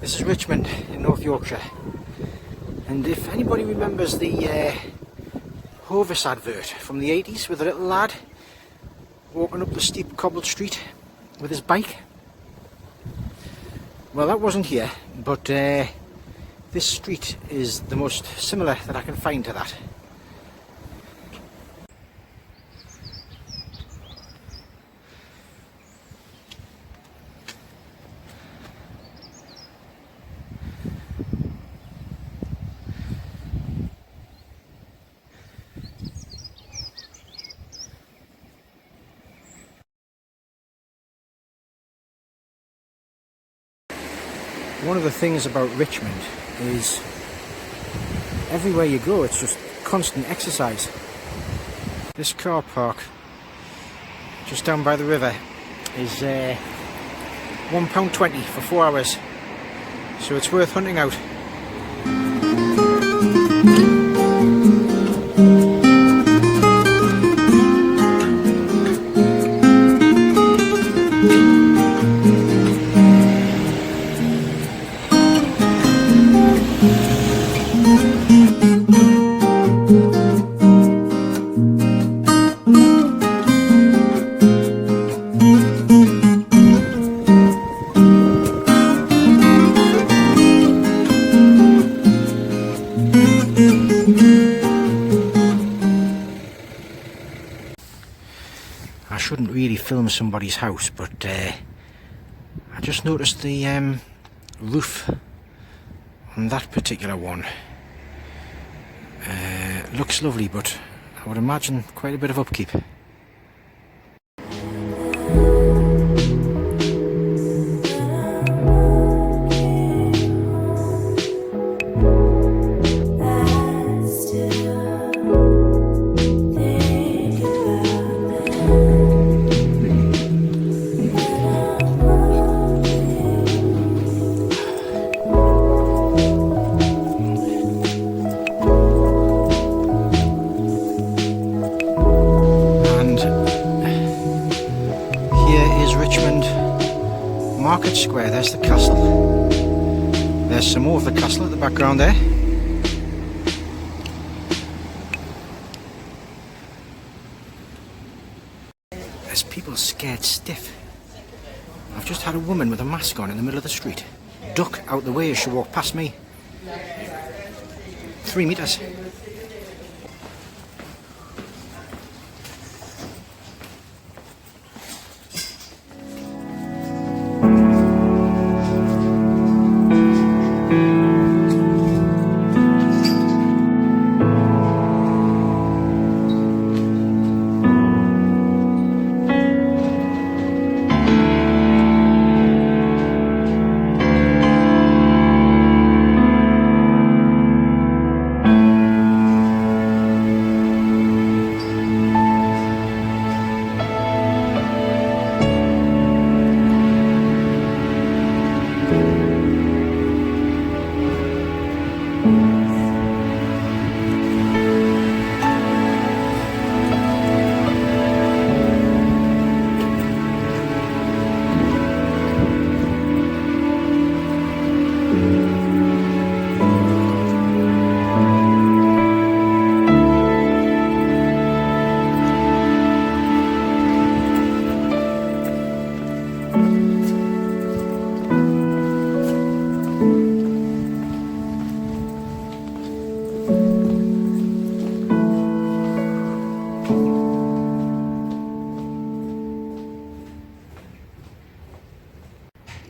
This is Richmond in North Yorkshire, and if anybody remembers the Hovis advert from the 80s with a little lad walking up the steep cobbled street with his bike, well, that wasn't here, but this street is the most similar that I can find to that. One of the things about Richmond is everywhere you go it's just constant exercise. This car park just down by the river is £1.20 for 4 hours, so it's worth hunting out. I shouldn't really film somebody's house, but I just noticed the roof on that particular one. Looks lovely, but I would imagine quite a bit of upkeep. Market Square, there's the castle. There's some more of the castle at the background there. There's people scared stiff. I've just had a woman with a mask on in the middle of the street duck out the way as she walked past me. 3 meters.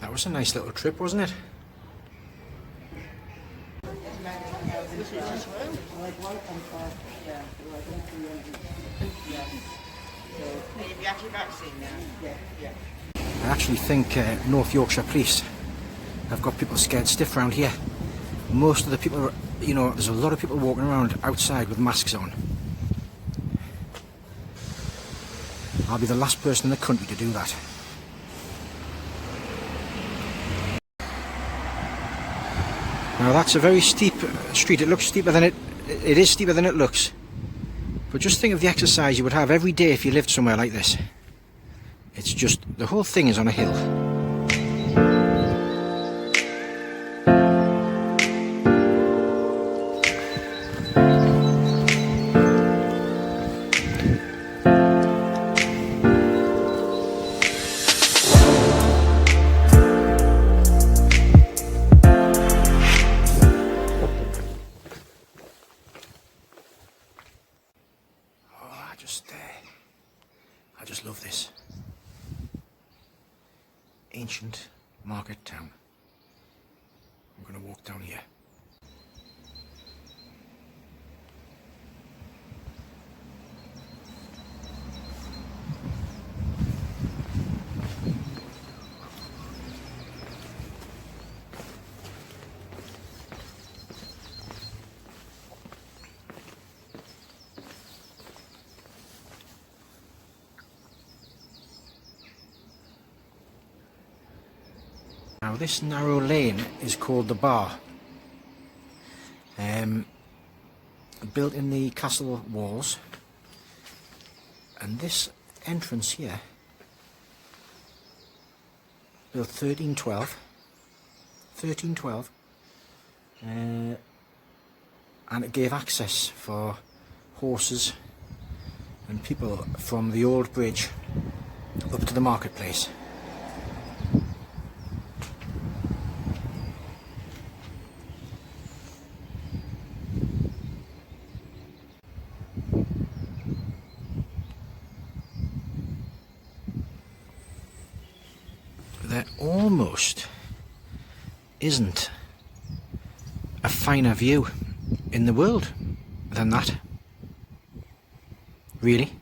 That was a nice little trip, wasn't it? I actually think North Yorkshire Police have got people scared stiff around here. Most of the people, you know, there's a lot of people walking around outside with masks on. I'll be the last person in the country to do that. Now that's a very steep street. It looks steeper than it is steeper than it looks. But just think of the exercise you would have every day if you lived somewhere like this. It's just, the whole thing is on a hill. just love this. Ancient market town. I'm going to walk down here. Now this narrow lane is called the Bar, built in the castle walls, and this entrance here, built 1312, and it gave access for horses and people from the old bridge up to the marketplace. There almost isn't a finer view in the world than that. Really?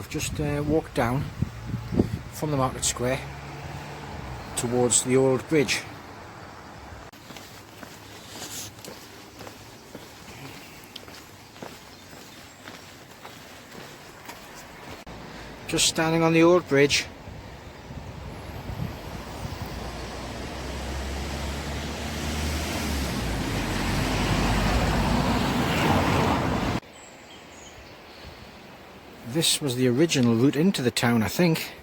Just walked down from the market square towards the old bridge. Just standing on the old bridge. This was the original route into the town, I think.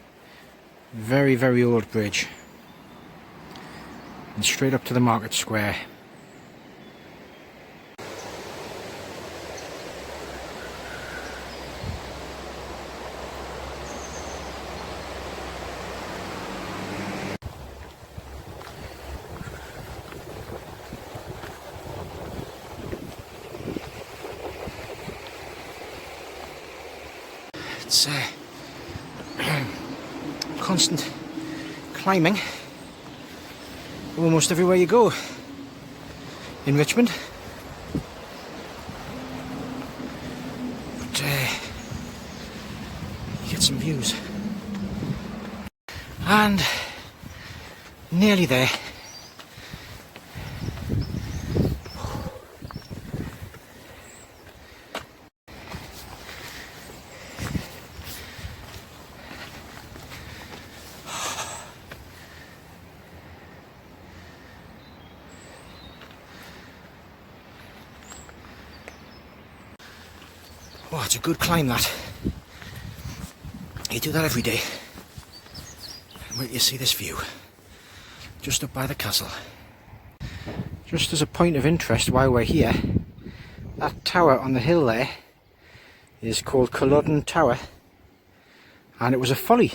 Very, very old bridge. And straight up to the market square. It's constant climbing almost everywhere you go in Richmond. But you get some views. And nearly there. Oh, it's a good climb, that. You do that every day. And wait till you see this view. Just up by the castle. Just as a point of interest while we're here, that tower on the hill there is called Culloden Tower. And it was a folly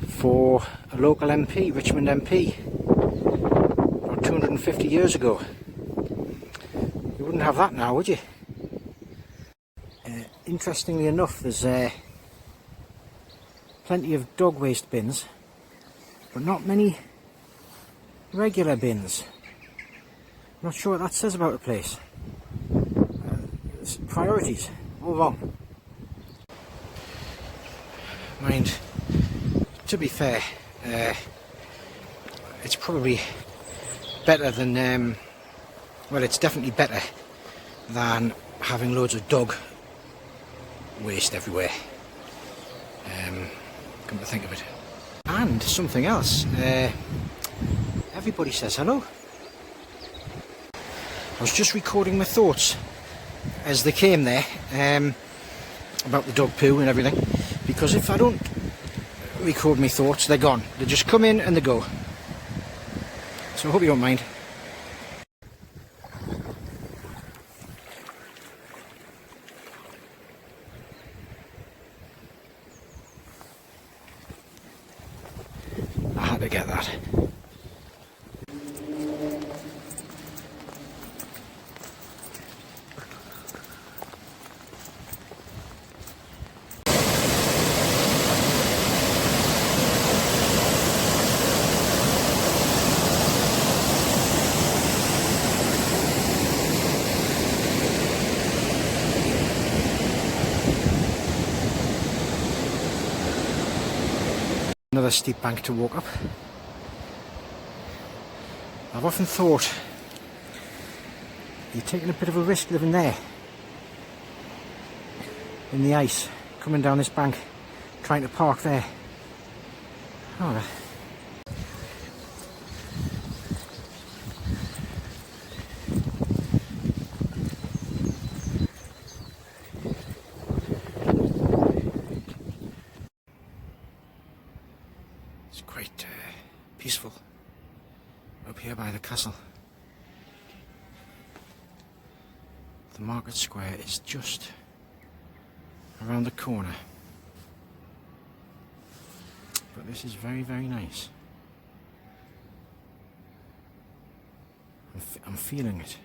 for a local MP, Richmond MP, about 250 years ago. You wouldn't have that now, would you? Interestingly enough, there's plenty of dog waste bins, but not many regular bins. Not sure what that says about the place. Priorities, all wrong. Mind, to be fair, it's probably better than, well, it's definitely better than having loads of dog waste everywhere, come to think of it. And something else, everybody says hello. I was just recording my thoughts as they came there, about the dog poo and everything, because if I don't record my thoughts, they're gone. They just come in and they go. So I hope you don't mind. Another steep bank to walk up. I've often thought you're taking a bit of a risk living there in the ice, coming down this bank, trying to park there. Oh, it's quite peaceful up here by the castle. The market square is just around the corner, but this is very, very nice. I'm feeling it.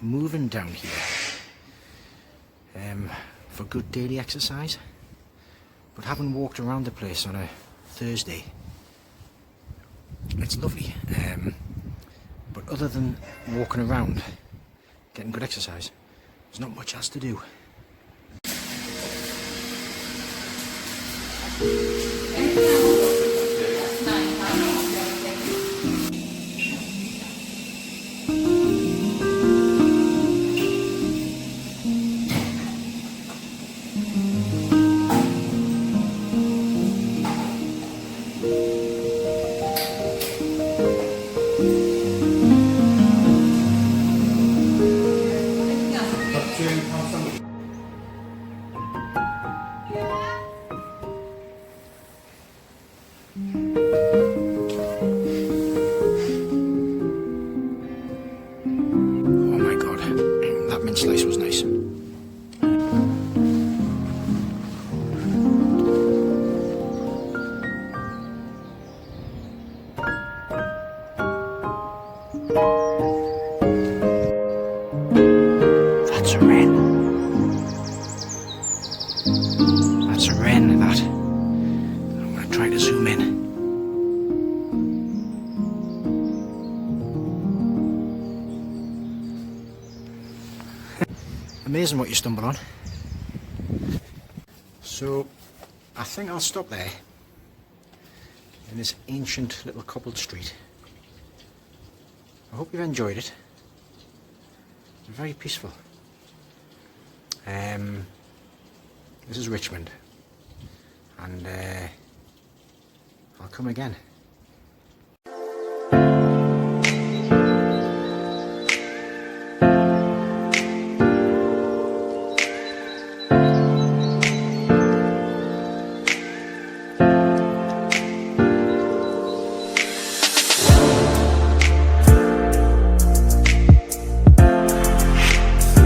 Moving down here for good daily exercise, but having walked around the place on a Thursday, it's lovely, but other than walking around getting good exercise, there's not much else to do. Slice was nice. That's a wren. That's a wren, that. I'm going to try to zoom in. Amazing what you stumble on. So I think I'll stop there in this ancient little cobbled street. I hope you've enjoyed it. It's very peaceful. This is Richmond, and I'll come again.